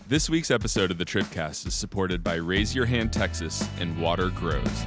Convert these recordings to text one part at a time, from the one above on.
This week's episode of the TribCast is supported by Raise Your Hand Texas and Water Grows.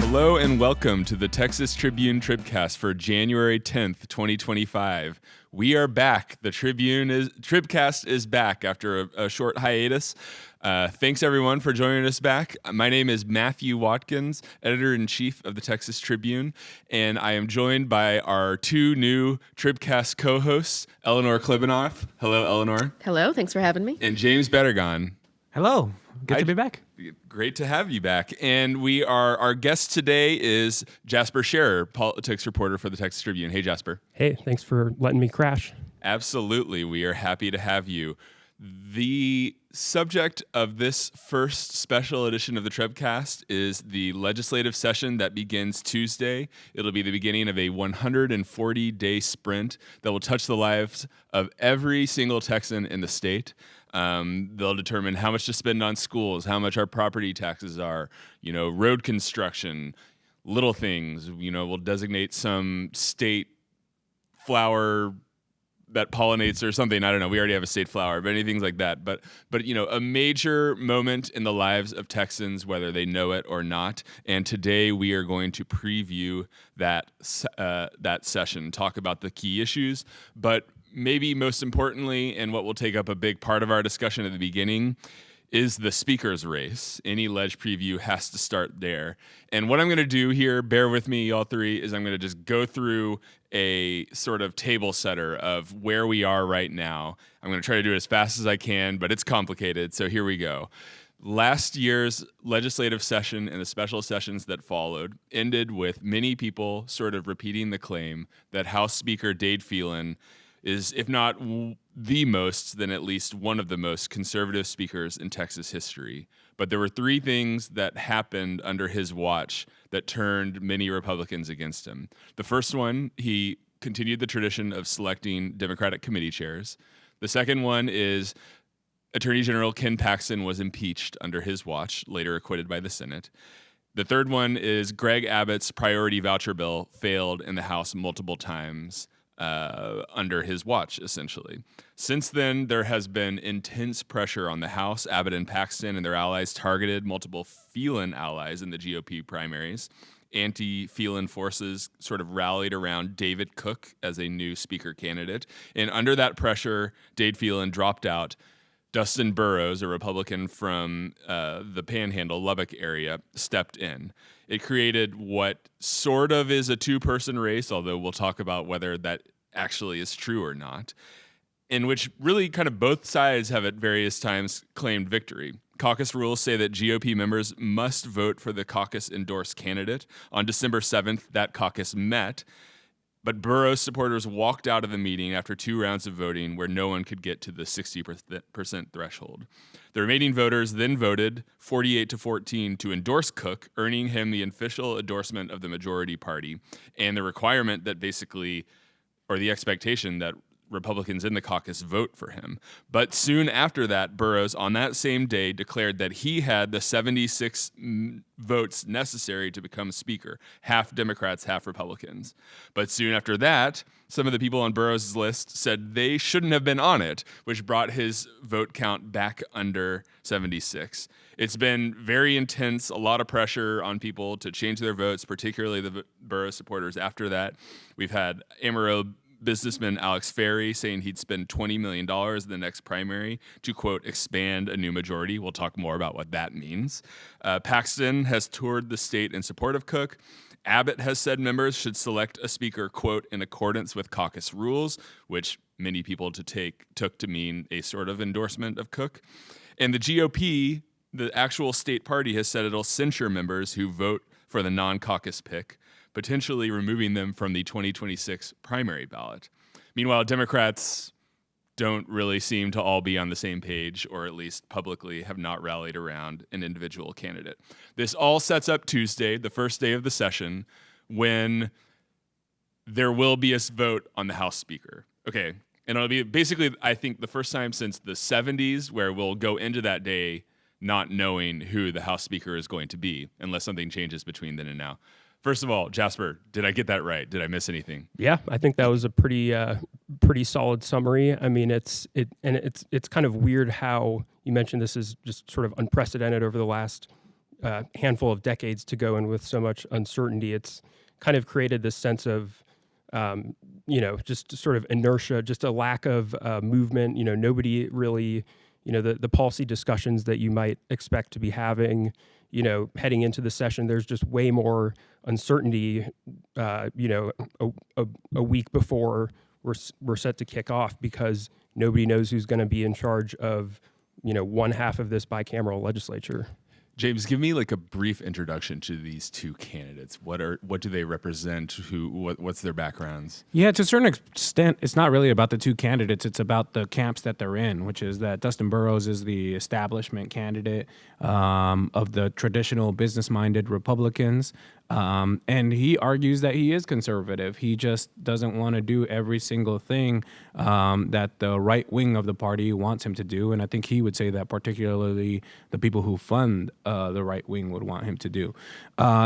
Hello and welcome to the Texas Tribune TribCast for January 10th, 2025. We are back. The TribCast is back after a short hiatus. Thanks everyone for joining us back. My name is Matthew Watkins, editor-in-chief of the Texas Tribune, and I am joined by our two new TribCast co-hosts, Eleanor Klibanoff. Hello, Eleanor. Hello, thanks for having me. And James Bettergon. Hello, good to be back. Great to have you back. And our guest today is Jasper Scherer, politics reporter for the Texas Tribune. Hey, Jasper. Hey, thanks for letting me crash. Absolutely. We are happy to have you. The subject of this first special edition of the TribCast is the legislative session that begins Tuesday. It'll be the beginning of a 140-day sprint that will touch the lives of every single Texan in the state. They'll determine how much to spend on schools, how much our property taxes are, road construction, little things. We'll designate some state flower that pollinates or something. I don't know. We already have a state flower, but anything like that. But a major moment in the lives of Texans, whether they know it or not. And today we are going to preview that session, talk about the key issues, but maybe most importantly, and what will take up a big part of our discussion at the beginning, is the speaker's race. Any ledge preview has to start there. And what I'm going to do here, bear with me, y'all three, is I'm going to just go through a sort of table setter of where we are right now. I'm going to try to do it as fast as I can, but it's complicated, so here we go. Last year's legislative session and the special sessions that followed ended with many people sort of repeating the claim that House Speaker Dade Phelan is, if not the most, then at least one of the most conservative speakers in Texas history. But there were three things that happened under his watch that turned many Republicans against him. The first one, he continued the tradition of selecting Democratic committee chairs. The second one is Attorney General Ken Paxton was impeached under his watch, later acquitted by the Senate. The third one is Greg Abbott's priority voucher bill failed in the House multiple times under his watch, essentially. Since then, there has been intense pressure on the House. Abbott and Paxton and their allies targeted multiple Phelan allies in the GOP primaries. Anti-Phelan forces sort of rallied around David Cook as a new speaker candidate. And under that pressure, Dade Phelan dropped out. Dustin Burrows, a Republican from the Panhandle, Lubbock area, stepped in. It created what sort of is a two-person race, although we'll talk about whether that actually is true or not, in which really kind of both sides have at various times claimed victory. Caucus rules say that GOP members must vote for the caucus-endorsed candidate. On December 7th, that caucus met, but Burrows supporters walked out of the meeting after two rounds of voting where no one could get to the 60% threshold. The remaining voters then voted 48-14 to endorse Cook, earning him the official endorsement of the majority party and the requirement that basically, or the expectation that Republicans in the caucus vote for him. But soon after that, Burrows, on that same day, declared that he had the 76 votes necessary to become speaker, half Democrats, half Republicans. But soon after that, some of the people on Burrows' list said they shouldn't have been on it, which brought his vote count back under 76. It's been very intense, a lot of pressure on people to change their votes, particularly the Burrows supporters after that. We've had Amarillo businessman Alex Ferry saying he'd spend $20 million in the next primary to, quote, expand a new majority. We'll talk more about what that means. Paxton has toured the state in support of Cook. Abbott has said members should select a speaker, quote, in accordance with caucus rules, which many people took to mean a sort of endorsement of Cook. And the GOP, the actual state party, has said it'll censure members who vote for the non-caucus pick, potentially removing them from the 2026 primary ballot. Meanwhile, Democrats don't really seem to all be on the same page, or at least publicly have not rallied around an individual candidate. This all sets up Tuesday, the first day of the session, when there will be a vote on the House Speaker. Okay, and it'll be basically, I think, the first time since the 70s where we'll go into that day not knowing who the House Speaker is going to be, unless something changes between then and now. First of all, Jasper, did I get that right? Did I miss anything? Yeah, I think that was a pretty solid summary. I mean, it's kind of weird how you mentioned this is just sort of unprecedented over the last handful of decades to go in with so much uncertainty. It's kind of created this sense of just sort of inertia, just a lack of movement. Nobody really, the policy discussions that you might expect to be having, heading into the session, there's just way more uncertainty, a week before we're set to kick off because nobody knows who's going to be in charge of, one half of this bicameral legislature. James, give me like a brief introduction to these two candidates. What do they represent? What's their backgrounds? Yeah, to a certain extent, it's not really about the two candidates. It's about the camps that they're in, which is that Dustin Burrows is the establishment candidate of the traditional business-minded Republicans. And he argues that he is conservative. He just doesn't want to do every single thing that the right wing of the party wants him to do. And I think he would say that particularly the people who fund the right wing would want him to do.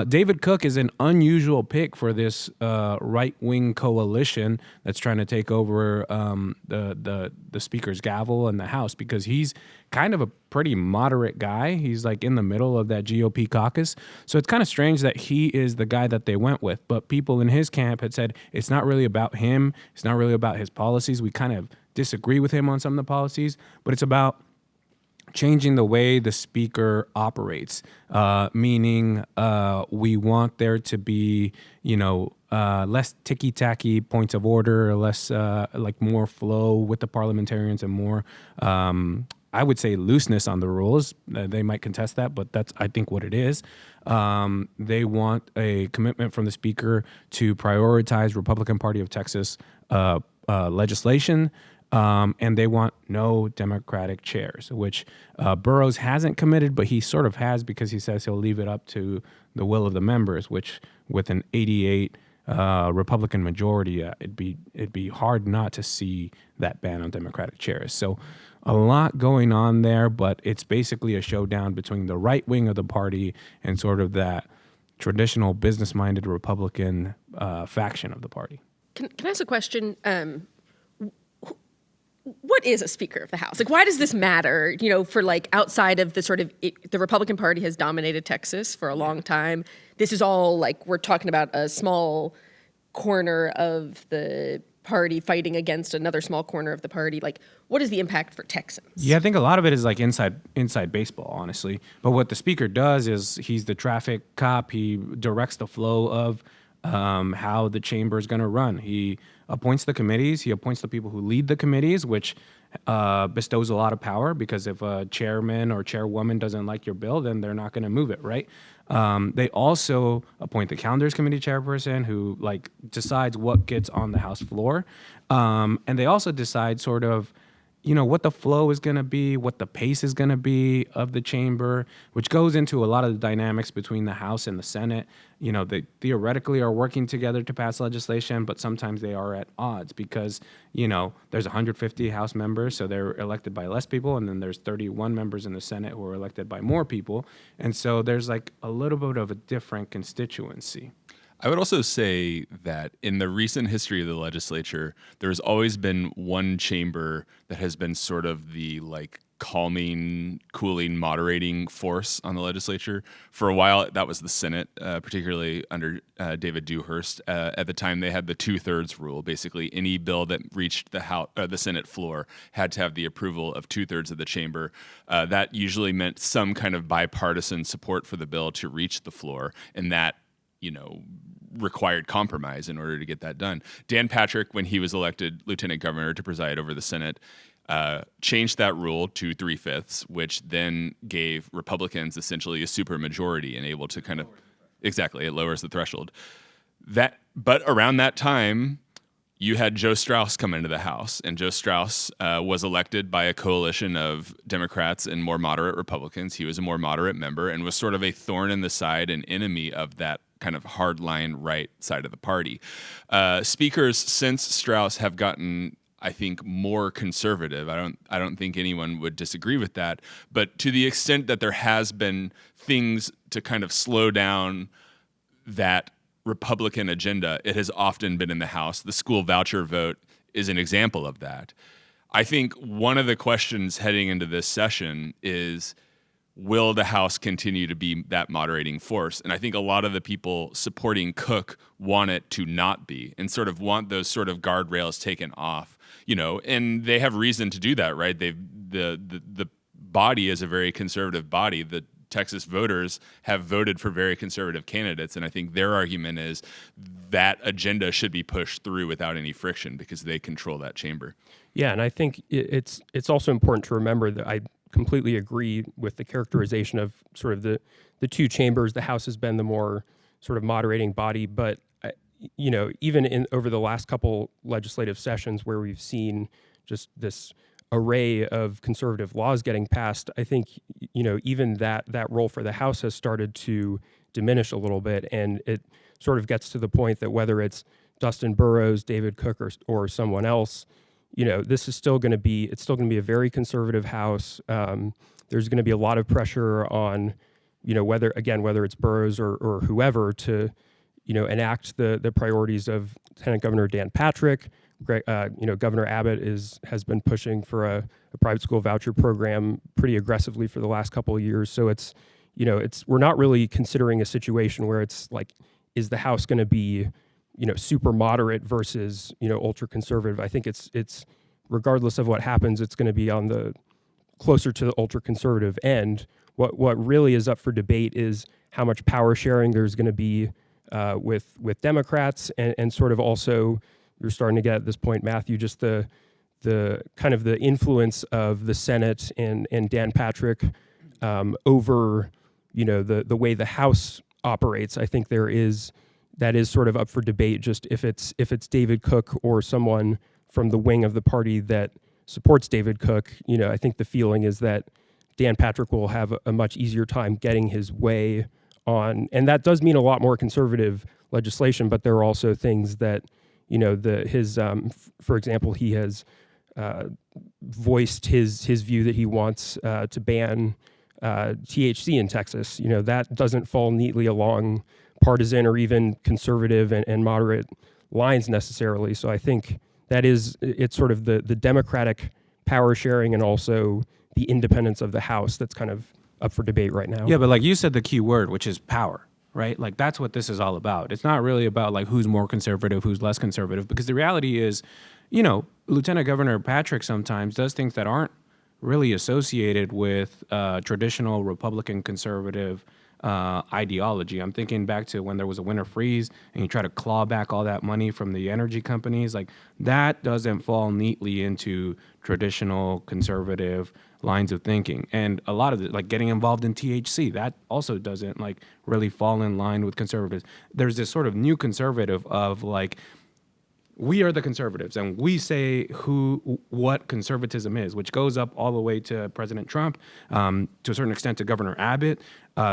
David Cook is an unusual pick for this right wing coalition that's trying to take over the speaker's gavel in the House, because he's kind of a pretty moderate guy. He's like in the middle of that GOP caucus. So it's kind of strange that he is the guy that they went with. But people in his camp had said it's not really about him. It's not really about his policies. We kind of disagree with him on some of the policies, but it's about changing the way the speaker operates, meaning we want there to be, less ticky-tacky points of order, less like more flow with the parliamentarians and more I would say looseness on the rules. They might contest that, but that's, I think, what it is. They want a commitment from the speaker to prioritize Republican Party of Texas legislation, and they want no Democratic chairs, which Burrows hasn't committed, but he sort of has, because he says he'll leave it up to the will of the members, which with an 88 Republican majority, it'd be hard not to see that ban on Democratic chairs. So a lot going on there, but it's basically a showdown between the right wing of the party and sort of that traditional business-minded Republican faction of the party. Can I ask a question? What is a Speaker of the House? Like, why does this matter? For like outside of the sort of the Republican Party has dominated Texas for a long time. This is all like we're talking about a small corner of the party fighting against another small corner of the party. Like, what is the impact for Texans? Yeah, I think a lot of it is like inside baseball, honestly. But what the speaker does is he's the traffic cop. He directs the flow of how the chamber is going to run. He appoints the committees. He appoints the people who lead the committees, which bestows a lot of power, because if a chairman or chairwoman doesn't like your bill, then they're not going to move it, right? They also appoint the calendars committee chairperson, who like decides what gets on the House floor. And they also decide sort of, what the flow is going to be, what the pace is going to be of the chamber, which goes into a lot of the dynamics between the House and the Senate. They theoretically are working together to pass legislation, but sometimes they are at odds because, there's 150 House members, so they're elected by less people, and then there's 31 members in the Senate who are elected by more people. And so there's like a little bit of a different constituency. I would also say that in the recent history of the legislature, there's always been one chamber that has been sort of the like calming, cooling, moderating force on the legislature. For a while, that was the Senate, particularly under David Dewhurst. At the time, they had the 2/3 rule. Basically, any bill that reached the Senate floor had to have the approval of 2/3 of the chamber. That usually meant some kind of bipartisan support for the bill to reach the floor, and that required compromise in order to get that done. Dan Patrick, when he was elected lieutenant governor to preside over the Senate, changed that rule to 3/5, which then gave Republicans essentially a supermajority and able to kind of exactly, it lowers the threshold. But around that time, you had Joe Straus come into the House, and Joe Straus was elected by a coalition of Democrats and more moderate Republicans. He was a more moderate member and was sort of a thorn in the side and enemy of that kind of hardline right side of the party. Speakers since Straus have gotten, I think, more conservative. I don't think anyone would disagree with that. But to the extent that there has been things to kind of slow down that Republican agenda, it has often been in the House. The school voucher vote is an example of that. I think one of the questions heading into this session is, will the House continue to be that moderating force? And I think a lot of the people supporting Cook want it to not be, and sort of want those sort of guardrails taken off, and they have reason to do that, right? The body is a very conservative body. The Texas voters have voted for very conservative candidates, and I think their argument is that agenda should be pushed through without any friction because they control that chamber. Yeah, and I think it's also important to remember that I completely agree with the characterization of sort of the two chambers. The House has been the more sort of moderating body, but even over the last couple legislative sessions where we've seen just this array of conservative laws getting passed, I think even that role for the House has started to diminish a little bit, and it sort of gets to the point that whether it's Dustin Burrows, David Cook, or someone else, this is still going to be a very conservative House. There's going to be a lot of pressure on whether it's Burrows or whoever to enact the priorities of Lieutenant Governor Dan Patrick. Governor Abbott has been pushing for a private school voucher program pretty aggressively for the last couple of years. So we're not really considering a situation where it's like, is the House going to be super moderate versus ultra conservative? I think it's regardless of what happens, it's going to be on the closer to the ultra conservative end. What really is up for debate is how much power sharing there's going to be with Democrats, and sort of also, you're starting to get at this point, Matthew, just the kind of the influence of the Senate and Dan Patrick over the way the House operates. I think that is sort of up for debate. Just if it's David Cook or someone from the wing of the party that supports David Cook, I think the feeling is that Dan Patrick will have a much easier time getting his way on, and that does mean a lot more conservative legislation. But there are also things that for example, he has voiced his view that he wants to ban THC in Texas. That doesn't fall neatly along partisan or even conservative and moderate lines necessarily. So I think it's sort of the Democratic power sharing and also the independence of the House that's kind of up for debate right now. Yeah, but like you said, the key word, which is power. Right? Like that's what this is all about. It's not really about like who's more conservative, who's less conservative, because the reality is, Lieutenant Governor Patrick sometimes does things that aren't really associated with traditional Republican conservative ideology. I'm thinking back to when there was a winter freeze and you try to claw back all that money from the energy companies. Like that doesn't fall neatly into traditional conservative lines of thinking. And a lot of it, like getting involved in THC, that also doesn't like really fall in line with conservatives. There's this sort of new conservative of like, we are the conservatives and we say what conservatism is, which goes up all the way to President Trump, to a certain extent to Governor Abbott.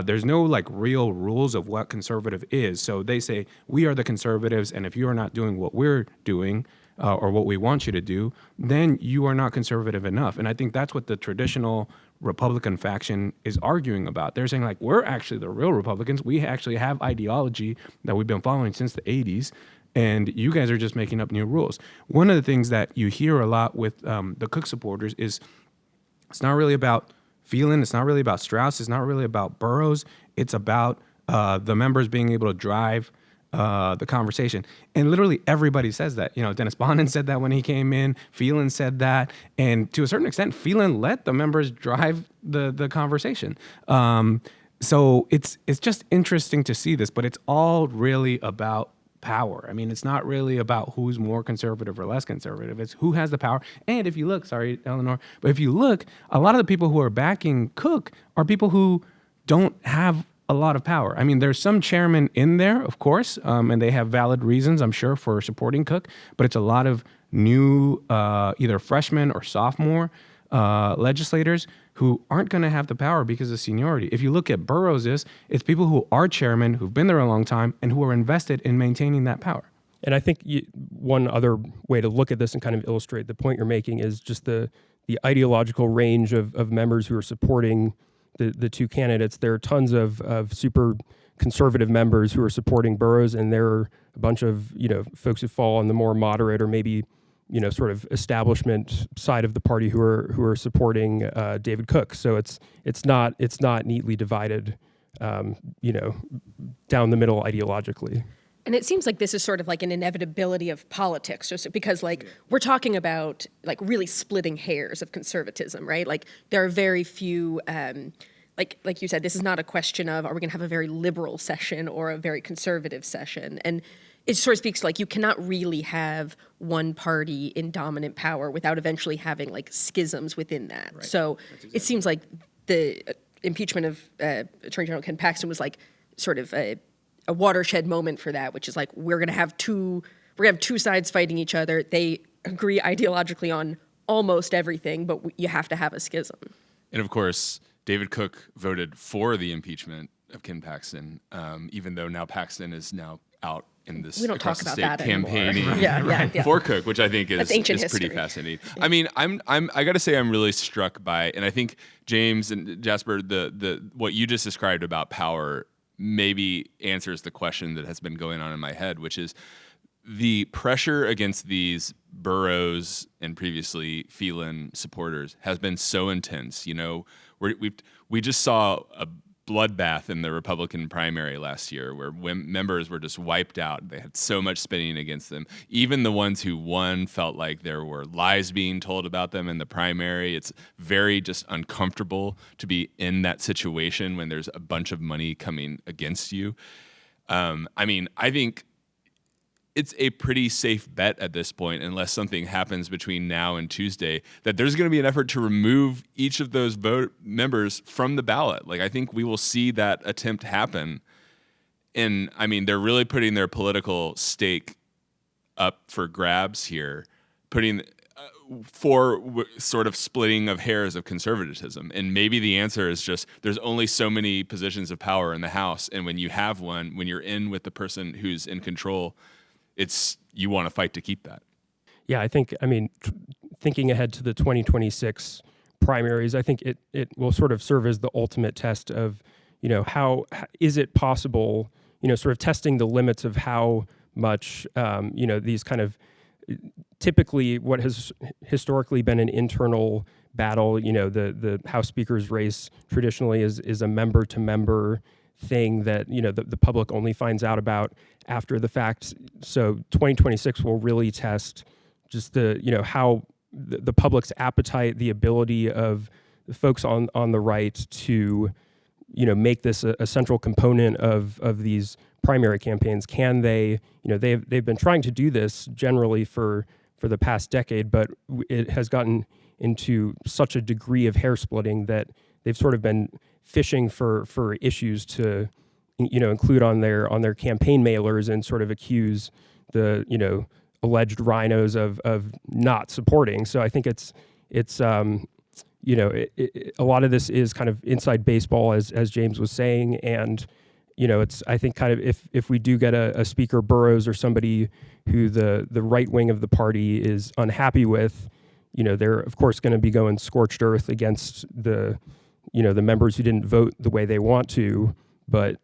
There's no like real rules of what conservative is. So they say, we are the conservatives, and if you are not doing what we're doing, or what we want you to do, then you are not conservative enough. And I think that's what the traditional Republican faction is arguing about. They're saying, like, we're actually the real Republicans. We actually have ideology that we've been following since the 80s, and you guys are just making up new rules. One of the things that you hear a lot with the Cook supporters is it's not really about Phelan, it's not really about Strauss, it's not really about Burrows. It's about the members being able to drive the conversation. And literally everybody says that. Dennis Bonnen said that when he came in. Phelan said that. And to a certain extent, Phelan let the members drive the conversation. So it's just interesting to see this, but it's all really about power. I mean, it's not really about who's more conservative or less conservative. It's who has the power. And if you look, sorry, Eleanor, but if you look, a lot of the people who are backing Cook are people who don't have a lot of power. I mean, there's some chairmen in there, of course, and they have valid reasons, I'm sure, for supporting Cook, but it's a lot of new, either freshman or sophomore legislators who aren't going to have the power because of seniority. If you look at Burrows, it's people who are chairmen, who've been there a long time, and who are invested in maintaining that power. And I think one other way to look at this and kind of illustrate the point you're making is just the ideological range of members who are supporting the two candidates. There are tons of super conservative members who are supporting Burrows, and there are a bunch of folks who fall on the more moderate or maybe sort of establishment side of the party who are supporting David Cook. So it's not neatly divided, down the middle ideologically. And it seems like this is sort of like an inevitability of politics, just because like we're talking about like really splitting hairs of conservatism, right? Like there are very few, like you said, this is not a question of are we going to have a very liberal session or a very conservative session, and it sort of speaks to like you cannot really have one party in dominant power without eventually having like schisms within that. Right. So it seems like the impeachment of Attorney General Ken Paxton was like sort of a watershed moment for that, which is like we're gonna have two sides fighting each other. They agree ideologically on almost everything, but you have to have a schism. And of course, David Cook voted for the impeachment of Ken Paxton, even though now Paxton is now out in this we don't across talk the about state that campaigning yeah. for Cook, which I think is ancient pretty history. fascinating. I mean, I got to say I'm really struck by, and I think James and Jasper, the what you just described about power maybe answers the question that has been going on in my head, which is the pressure against these Burrows and previously Phelan supporters has been so intense. We just saw a bloodbath in the Republican primary last year where members were just wiped out. They had so much spinning against them. Even the ones who won felt like there were lies being told about them in the primary. It's very just uncomfortable to be in that situation when there's a bunch of money coming against you. I think it's a pretty safe bet at this point, unless something happens between now and Tuesday, that there's going to be an effort to remove each of those members from the ballot. Like, I think we will see that attempt happen. And they're really putting their political stake up for grabs here, putting sort of splitting of hairs of conservatism. And maybe the answer is just there's only so many positions of power in the House. And when you have one, when you're in with the person who's in control, you want to fight to keep that. Yeah, I think, thinking ahead to the 2026 primaries, I think it will sort of serve as the ultimate test of, how is it possible, sort of testing the limits of how much, these kind of typically what has historically been an internal battle, the House Speaker's race traditionally is a member-to-member thing that the public only finds out about after the fact. So 2026 will really test just how the public's appetite, the ability of the folks on the right to make this a central component of these primary campaigns. Can they they've been trying to do this generally for the past decade, but it has gotten into such a degree of hair splitting that they've sort of been fishing for issues to include on their campaign mailers and sort of accuse the alleged rhinos of not supporting. So I think it's a lot of this is kind of inside baseball, as James was saying, and it's I think kind of if we do get a Speaker Burrows or somebody who the right wing of the party is unhappy with, they're of course going to be going scorched earth against the members who didn't vote the way they want to, but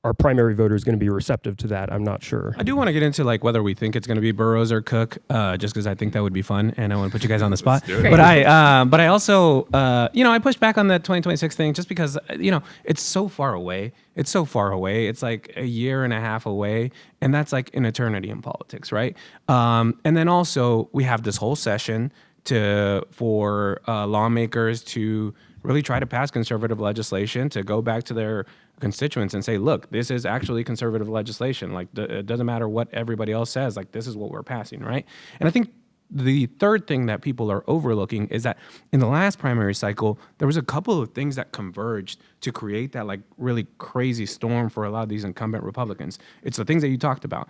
our primary voter is going to be receptive to that. I'm not sure. I do want to get into like whether we think it's going to be Burrows or Cook, just because I think that would be fun, and I want to put you guys on the spot. But I also, I push back on the 2026 thing just because it's so far away. It's so far away. It's like a year and a half away, and that's like an eternity in politics, right? And then also we have this whole session for lawmakers to really try to pass conservative legislation, to go back to their constituents and say, look, this is actually conservative legislation. Like, it doesn't matter what everybody else says. Like, this is what we're passing, right? And I think the third thing that people are overlooking is that in the last primary cycle, there was a couple of things that converged to create that like really crazy storm for a lot of these incumbent Republicans. It's the things that you talked about.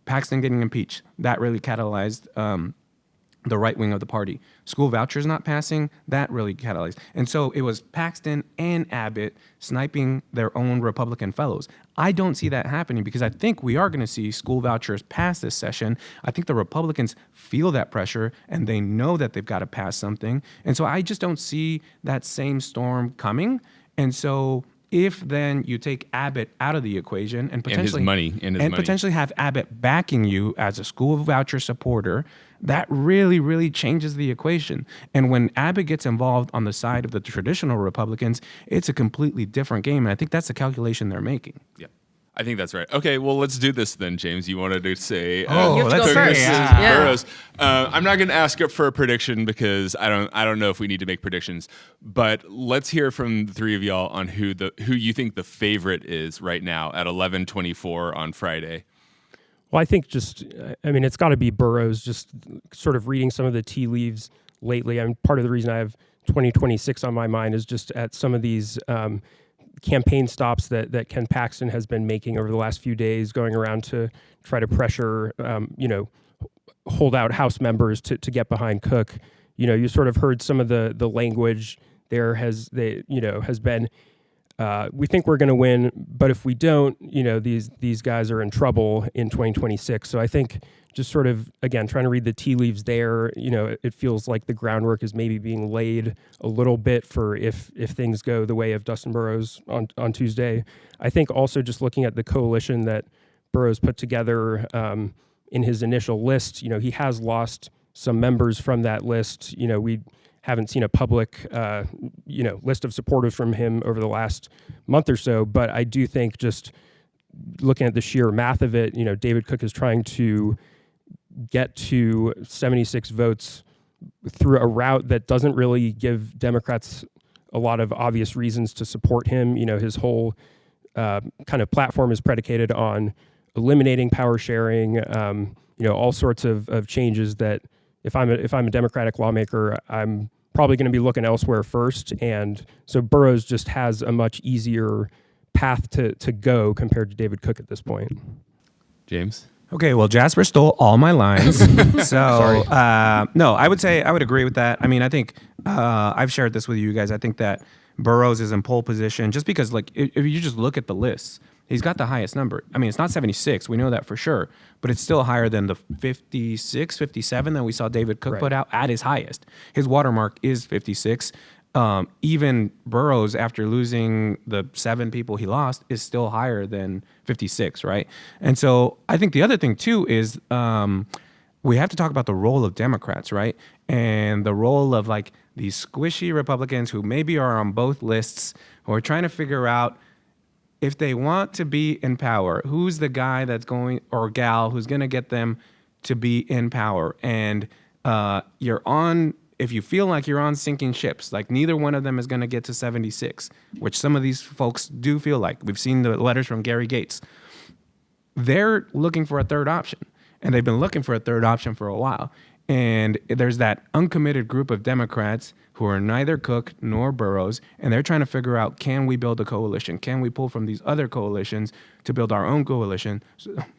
Paxton getting impeached. That really catalyzed the right wing of the party. School vouchers not passing, that really catalyzed. And so it was Paxton and Abbott sniping their own Republican fellows. I don't see that happening because I think we are going to see school vouchers pass this session. I think the Republicans feel that pressure and they know that they've got to pass something. And so I just don't see that same storm coming. And so If then you take Abbott out of the equation and potentially potentially have Abbott backing you as a school voucher supporter, that really, really changes the equation. And when Abbott gets involved on the side of the traditional Republicans, it's a completely different game. And I think that's the calculation they're making. Yeah. I think that's right. Okay, well, let's do this then, James. You wanted to say you have to go let's first. see. Yeah. Burrows. I'm not going to ask for a prediction because I don't know if we need to make predictions. But let's hear from the three of y'all on who you think the favorite is right now at 11:24 on Friday. Well, I think it's got to be Burrows. Just sort of reading some of the tea leaves lately. Part of the reason I have 2026 on my mind is just at some of these campaign stops that Ken Paxton has been making over the last few days, going around to try to pressure, hold out House members to get behind Cook. You sort of heard some of the language there has been, we think we're going to win, but if we don't, these guys are in trouble in 2026. So I think just sort of, again, trying to read the tea leaves there, it feels like the groundwork is maybe being laid a little bit for if things go the way of Dustin Burrows on Tuesday. I think also just looking at the coalition that Burrows put together in his initial list, he has lost some members from that list. We haven't seen a public, list of supporters from him over the last month or so, but I do think just looking at the sheer math of it, David Cook is trying to get to 76 votes through a route that doesn't really give Democrats a lot of obvious reasons to support him. His whole kind of platform is predicated on eliminating power sharing, all sorts of changes that if I'm a Democratic lawmaker, I'm probably going to be looking elsewhere first. And so Burrows just has a much easier path to go compared to David Cook at this point. James? Okay, well, Jasper stole all my lines. So, no, I would agree with that. I mean, I think I've shared this with you guys. I think that Burrows is in pole position just because, like, if you just look at the lists, he's got the highest number. I mean, it's not 76. We know that for sure, but it's still higher than the 56, 57 that we saw David Cook put out at his highest. His watermark is 56. Even Burrows, after losing the 7 people he lost, is still higher than 56, right? And so I think the other thing, too, is we have to talk about the role of Democrats, right? And the role of, like, these squishy Republicans who maybe are on both lists, who are trying to figure out if they want to be in power, who's the guy that's going, or gal, who's going to get them to be in power. And if you feel like you're on sinking ships, like neither one of them is going to get to 76, which some of these folks do feel like. We've seen the letters from Gary Gates. They're looking for a third option, and they've been looking for a third option for a while. And there's that uncommitted group of Democrats who are neither Cook nor Burrows, and they're trying to figure out, can we build a coalition? Can we pull from these other coalitions to build our own coalition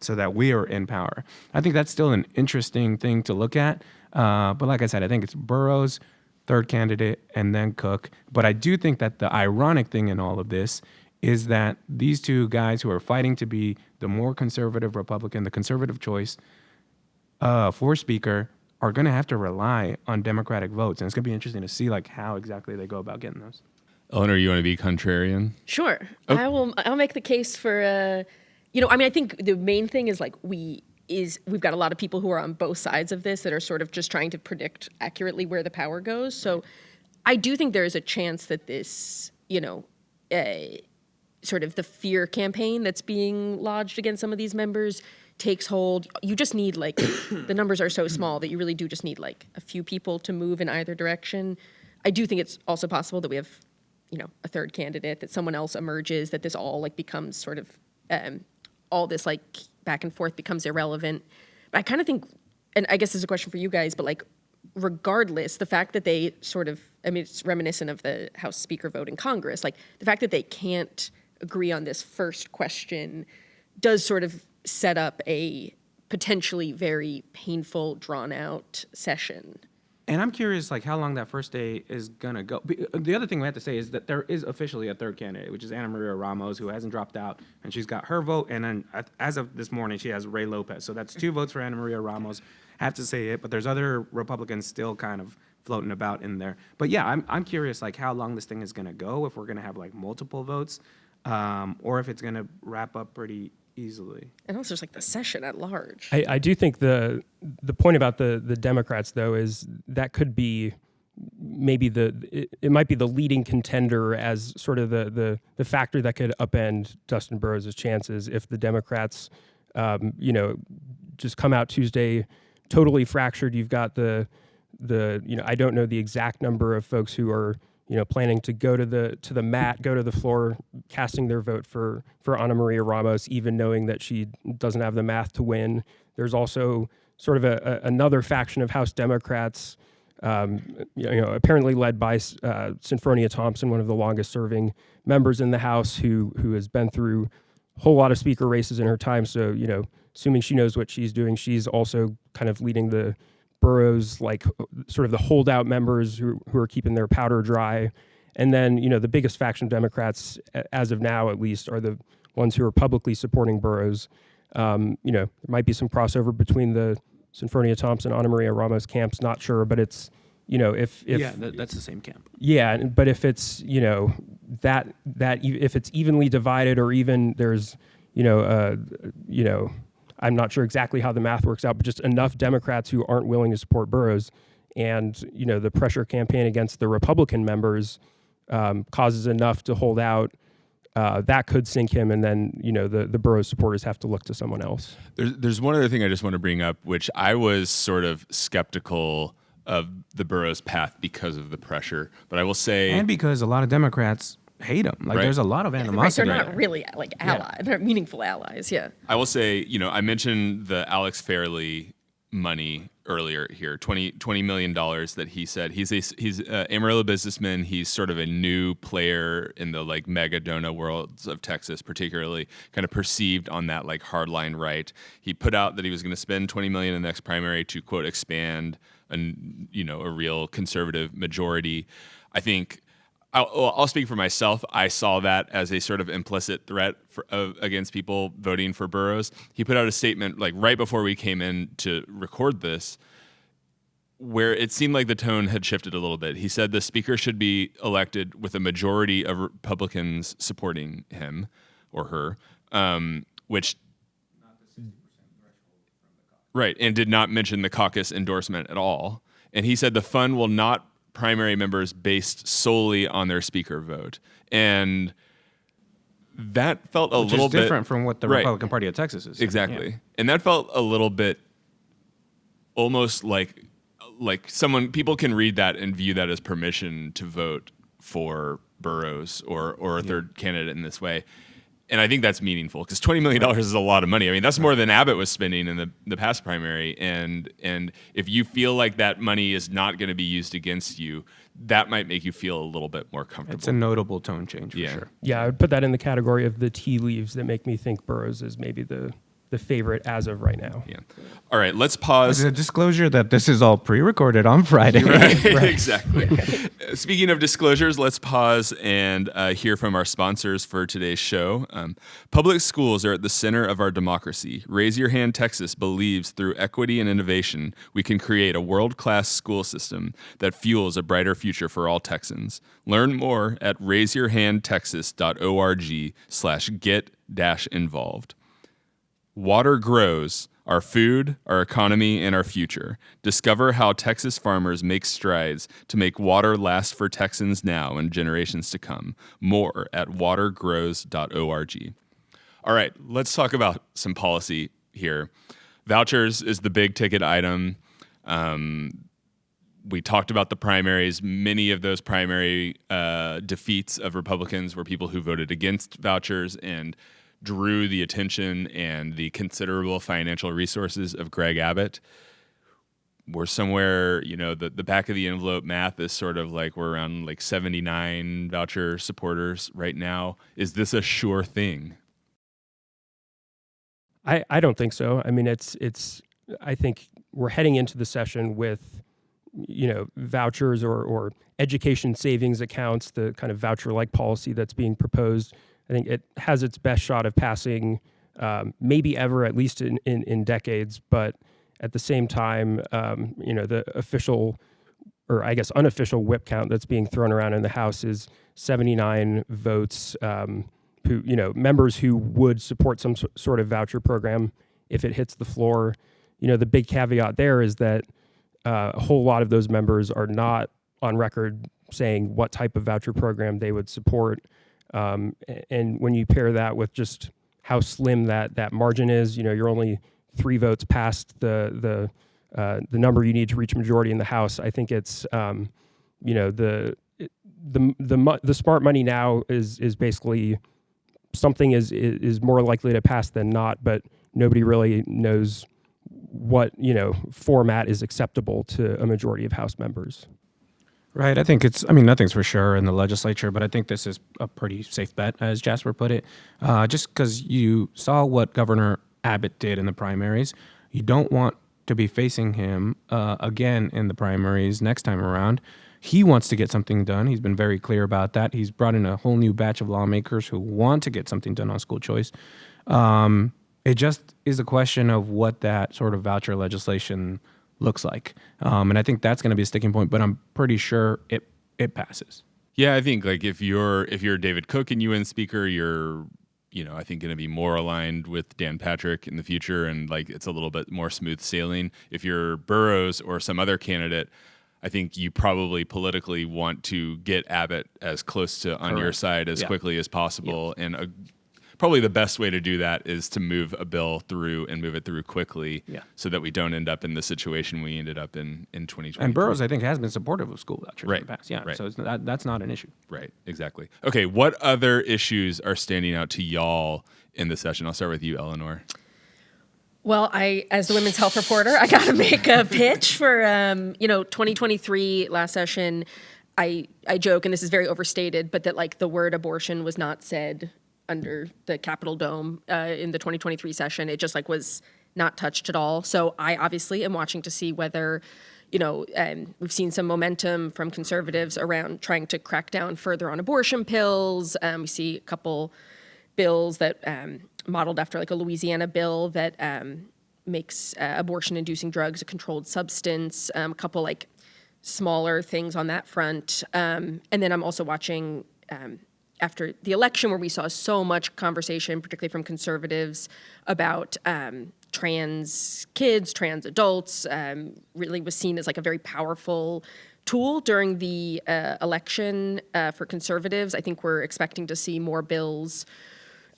so that we are in power? I think that's still an interesting thing to look at. But like I said, I think it's Burrows, third candidate, and then Cook. But I do think that the ironic thing in all of this is that these two guys who are fighting to be the more conservative Republican, the conservative choice for Speaker, are going to have to rely on Democratic votes. And it's going to be interesting to see like how exactly they go about getting those. Eleanor, you want to be contrarian? Sure. Oh. I'll make the case for, I think the main thing is like we've got a lot of people who are on both sides of this that are sort of just trying to predict accurately where the power goes. So I do think there is a chance that this, sort of the fear campaign that's being lodged against some of these members takes hold. You just need like, the numbers are so small that you really do just need like a few people to move in either direction. I do think it's also possible that we have, a third candidate, that someone else emerges, that this all like becomes sort of, all this like back and forth becomes irrelevant. But I kind of think, and I guess this is a question for you guys, but like regardless, the fact that they sort of, it's reminiscent of the House Speaker vote in Congress, like the fact that they can't agree on this first question does sort of set up a potentially very painful, drawn-out session. And I'm curious, like, how long that first day is going to go. The other thing we have to say is that there is officially a third candidate, which is Ana Maria Ramos, who hasn't dropped out, and she's got her vote, and then as of this morning, she has Ray Lopez. So that's 2 votes for Ana Maria Ramos. I have to say it, but there's other Republicans still kind of floating about in there. But yeah, I'm curious like how long this thing is going to go, if we're going to have like multiple votes, or if it's going to wrap up pretty easily. And also just like the session at large. I do think the point about the Democrats, though, is that could be maybe it might be the leading contender as sort of the factor that could upend Dustin Burrows' chances if the Democrats, just come out Tuesday totally fractured. You've got the I don't know the exact number of folks who are planning to go to the mat, go to the floor, casting their vote for Ana Maria Ramos, even knowing that she doesn't have the math to win. There's also sort of another faction of House Democrats, apparently led by Sinfronia Thompson, one of the longest-serving members in the House, who has been through a whole lot of speaker races in her time. So, assuming she knows what she's doing, she's also kind of leading the Burrows, like sort of the holdout members who are keeping their powder dry. And then, the biggest faction of Democrats, as of now at least, are the ones who are publicly supporting Burrows. There might be some crossover between the Sinfronia Thompson, Ana Maria Ramos camps, not sure, but it's, if that's the same camp. Yeah, but if it's, that if it's evenly divided, or even there's, I'm not sure exactly how the math works out, but just enough Democrats who aren't willing to support Burrows, and the pressure campaign against the Republican members causes enough to hold out, that could sink him, and then the Burrows supporters have to look to someone else. There's one other thing I just want to bring up, which I was sort of skeptical of the Burrows path because of the pressure, but I will say, and because a lot of Democrats hate him. Like, right. There's a lot of animosity. They're not really like allies. They're meaningful allies. Yeah. I will say, I mentioned the Alex Fairley money earlier here, $20 million that he said. He's an Amarillo businessman. He's sort of a new player in the like mega donut worlds of Texas, particularly kind of perceived on that like hardline right. He put out that he was going to spend $20 million in the next primary to quote expand a real conservative majority. I think I'll speak for myself. I saw that as a sort of implicit threat against people voting for Burrows. He put out a statement like right before we came in to record this, where it seemed like the tone had shifted a little bit. He said the speaker should be elected with a majority of Republicans supporting him or her, which right, and did not mention the caucus endorsement at all. And he said the fund will not primary members based solely on their speaker vote. And that felt a little bit different from what the Republican Party of Texas is. Exactly. Yeah. And that felt a little bit almost like people can read that and view that as permission to vote for Burrows or a third candidate in this way. And I think that's meaningful because $20 million is a lot of money. I mean, that's more than Abbott was spending in the past primary. And if you feel like that money is not going to be used against you, that might make you feel a little bit more comfortable. It's a notable tone change for sure. Yeah, I would put that in the category of the tea leaves that make me think Burrows is maybe the favorite as of right now. Yeah. All right, let's pause. A disclosure that this is all pre-recorded on Friday. Right. Exactly. Speaking of disclosures, let's pause and hear from our sponsors for today's show. Public schools are at the center of our democracy. Raise Your Hand Texas believes through equity and innovation, we can create a world-class school system that fuels a brighter future for all Texans. Learn more at raiseyourhandtexas.org/get-involved. Water grows our food, our economy, and our future. Discover how Texas farmers make strides to make water last for Texans now and generations to come. More at watergrows.org. All right, let's talk about some policy here. Vouchers is the big ticket item. We talked about the primaries. Many of those primary defeats of Republicans were people who voted against vouchers and drew the attention and the considerable financial resources of Greg Abbott. We're somewhere, the back of the envelope math is sort of like we're around like 79 voucher supporters right now. Is this a sure thing? I don't think so. I mean, I think we're heading into the session with, vouchers or education savings accounts, the kind of voucher-like policy that's being proposed. I think it has its best shot of passing, maybe ever, at least in decades. But at the same time, the official or I guess unofficial whip count that's being thrown around in the House is 79 votes. Who, members who would support some sort of voucher program if it hits the floor. The big caveat there is that a whole lot of those members are not on record saying what type of voucher program they would support. And when you pair that with just how slim that margin is, you're only 3 votes past the number you need to reach majority in the House. I think it's the smart money now is basically something is more likely to pass than not, but nobody really knows what format is acceptable to a majority of House members. Right. I think nothing's for sure in the legislature, but I think this is a pretty safe bet, as Jasper put it. Just because you saw what Governor Abbott did in the primaries, you don't want to be facing him again in the primaries next time around. He wants to get something done. He's been very clear about that. He's brought in a whole new batch of lawmakers who want to get something done on school choice. It just is a question of what that sort of voucher legislation looks like. And I think that's going to be a sticking point, but I'm pretty sure it passes. Yeah, I think like if you're David Cook and UN Speaker, you're I think going to be more aligned with Dan Patrick in the future, and like it's a little bit more smooth sailing. If you're Burrows or some other candidate, I think you probably politically want to get Abbott as close to on your side as quickly as possible. Yep. And probably the best way to do that is to move a bill through and move it through quickly so that we don't end up in the situation we ended up in 2020. And Burrows, I think, has been supportive of school vouchers in the past. Yeah, right. So that's not an issue. Right, exactly. Okay, what other issues are standing out to y'all in the session? I'll start with you, Eleanor. Well, as the women's health reporter, I got to make a pitch for, 2023 last session. I joke, and this is very overstated, but that like the word abortion was not said under the Capitol Dome in the 2023 session. It just like was not touched at all. So I obviously am watching to see whether, we've seen some momentum from conservatives around trying to crack down further on abortion pills. We see a couple bills that modeled after like a Louisiana bill that makes abortion-inducing drugs a controlled substance, a couple like smaller things on that front. And then I'm also watching after the election where we saw so much conversation, particularly from conservatives, about trans kids, trans adults, really was seen as like a very powerful tool during the election for conservatives. I think we're expecting to see more bills.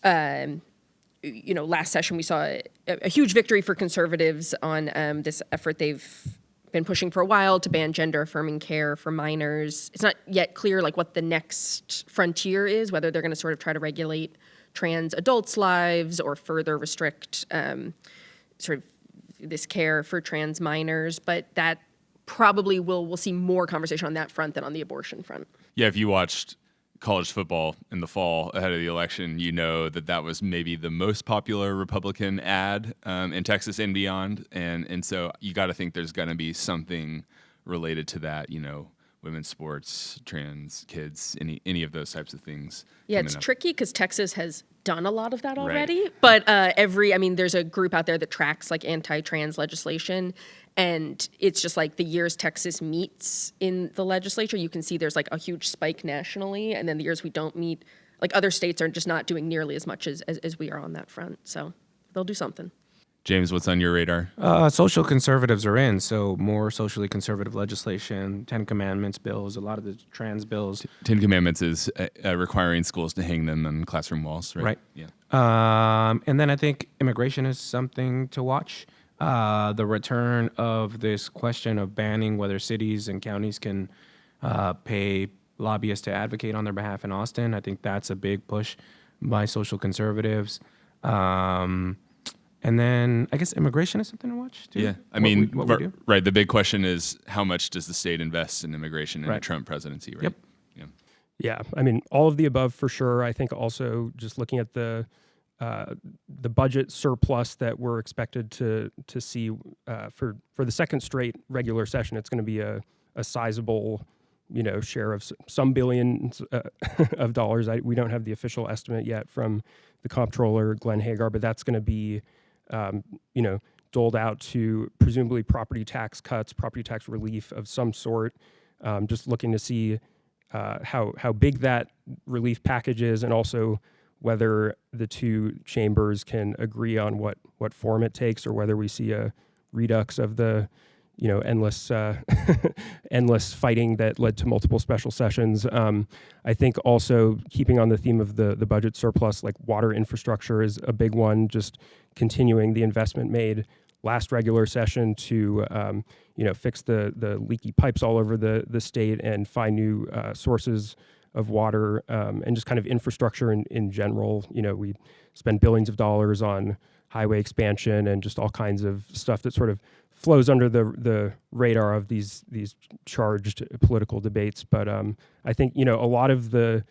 Last session we saw a huge victory for conservatives on this effort they've been pushing for a while to ban gender-affirming care for minors. It's not yet clear like what the next frontier is, whether they're going to sort of try to regulate trans adults' lives or further restrict sort of this care for trans minors. But that probably we'll see more conversation on that front than on the abortion front. Yeah, if you watched college football in the fall ahead of the election, you know that was maybe the most popular Republican ad in Texas and beyond. And so you got to think there's going to be something related to that, women's sports, trans kids, any of those types of things. Yeah, it's tricky because Texas has done a lot of that already. Right. But there's a group out there that tracks like anti-trans legislation. And it's just like the years Texas meets in the legislature, you can see there's like a huge spike nationally. And then the years we don't meet, like other states are just not doing nearly as much as we are on that front. So they'll do something. James, what's on your radar? Social conservatives are in, so more socially conservative legislation, 10 Commandments bills, a lot of the trans bills. 10 Commandments is requiring schools to hang them on classroom walls, right? Right. Yeah. And then I think immigration is something to watch. The return of this question of banning whether cities and counties can pay lobbyists to advocate on their behalf in Austin. I think that's a big push by social conservatives. And then I guess immigration is something to watch too. Yeah, right. The big question is how much does the state invest in immigration in a Trump presidency, right? Yep. Yeah, all of the above for sure. I think also just looking at the budget surplus that we're expected to see for the second straight regular session, it's going to be a sizable share of some billions of dollars. We don't have the official estimate yet from the comptroller Glenn Hagar, but that's going to be doled out to presumably property tax cuts, property tax relief of some sort. Just looking to see how big that relief package is, and also whether the two chambers can agree on what form it takes, or whether we see a redux of the endless endless fighting that led to multiple special sessions. I think also, keeping on the theme of the budget surplus, like water infrastructure is a big one, just continuing the investment made last regular session to fix the leaky pipes all over the state and find new sources of water, and just kind of infrastructure in general. We spend billions of dollars on highway expansion and just all kinds of stuff that sort of flows under the radar of these charged political debates. But I think a lot of the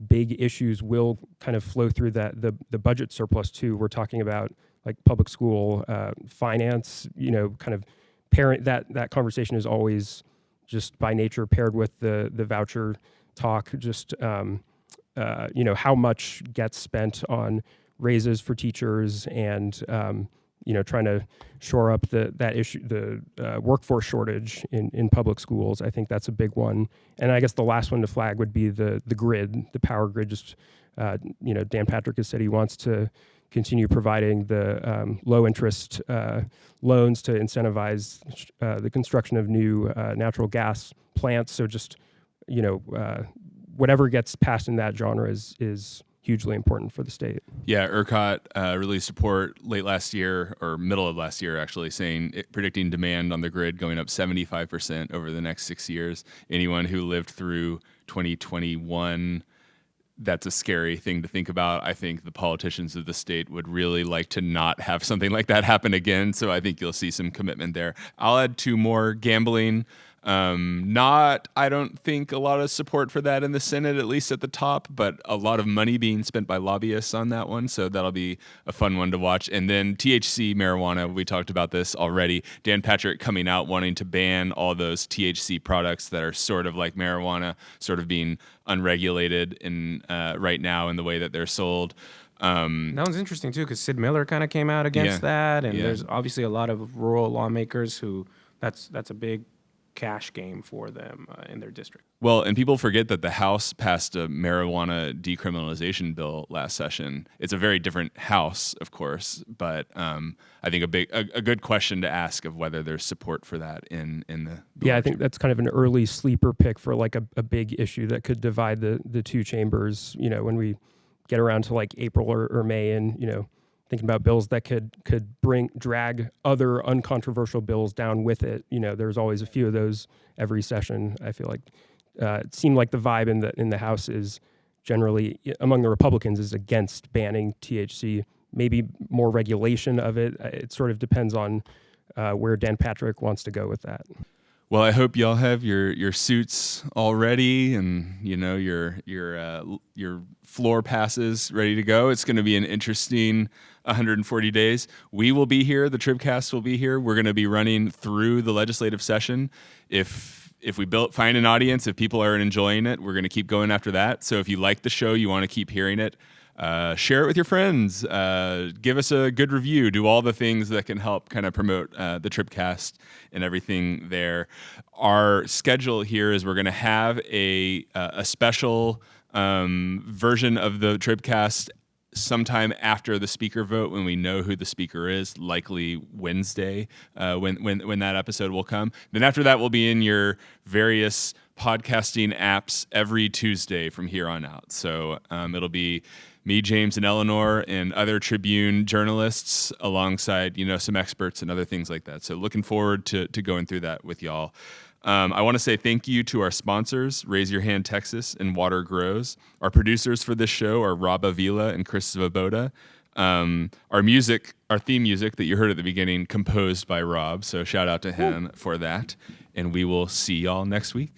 big issues will kind of flow through the budget surplus too. We're talking about like public school finance, kind of parent, that conversation is always just by nature paired with the voucher talk. Just how much gets spent on raises for teachers, and trying to shore up that issue, the workforce shortage in public schools. I think that's a big one. And I guess the last one to flag would be the grid, the power grid. Just Dan Patrick has said he wants to continue providing the low interest loans to incentivize the construction of new natural gas plants. So just whatever gets passed in that genre is hugely important for the state. Yeah, ERCOT released a report late last year, or middle of last year actually, predicting demand on the grid going up 75% over the next 6 years. Anyone who lived through 2021, that's a scary thing to think about. I think the politicians of the state would really like to not have something like that happen again. So I think you'll see some commitment there. I'll add two more: gambling. I don't think a lot of support for that in the Senate, at least at the top, but a lot of money being spent by lobbyists on that one. So that'll be a fun one to watch. And then THC marijuana, we talked about this already. Dan Patrick coming out wanting to ban all those THC products that are sort of like marijuana, sort of being unregulated in right now in the way that they're sold. That one's interesting too, because Sid Miller kind of came out against that, and there's obviously a lot of rural lawmakers who that's a big cash game for them in their district. Well, and people forget that the House passed a marijuana decriminalization bill last session. It's a very different House, of course, but I think a good question to ask of whether there's support for that in the I think that's kind of an early sleeper pick for like a big issue that could divide the two chambers. When we get around to like April or May, and thinking about bills that could drag other uncontroversial bills down with it. There's always a few of those every session. I feel like it seemed like the vibe in the House is generally among the Republicans is against banning THC. Maybe more regulation of it. It sort of depends on where Dan Patrick wants to go with that. Well, I hope y'all have your suits all ready, and your floor passes ready to go. It's going to be an interesting 140 days. We will be here. The TribCast will be here. We're going to be running through the legislative session. If we find an audience, if people are enjoying it, we're going to keep going after that. So if you like the show, you want to keep hearing it, share it with your friends. Give us a good review. Do all the things that can help kind of promote the TribCast and everything there. Our schedule here is we're going to have a special version of the TribCast sometime after the speaker vote, when we know who the speaker is, likely Wednesday, when that episode will come. Then after that, we'll be in your various podcasting apps every Tuesday from here on out. So it'll be me, James, and Eleanor, and other Tribune journalists alongside, some experts and other things like that. So looking forward to going through that with y'all. I want to say thank you to our sponsors, Raise Your Hand Texas and Water Grows. Our producers for this show are Rob Avila and Chris Svoboda. Our theme music that you heard at the beginning, composed by Rob. So shout out to him for that. And we will see y'all next week.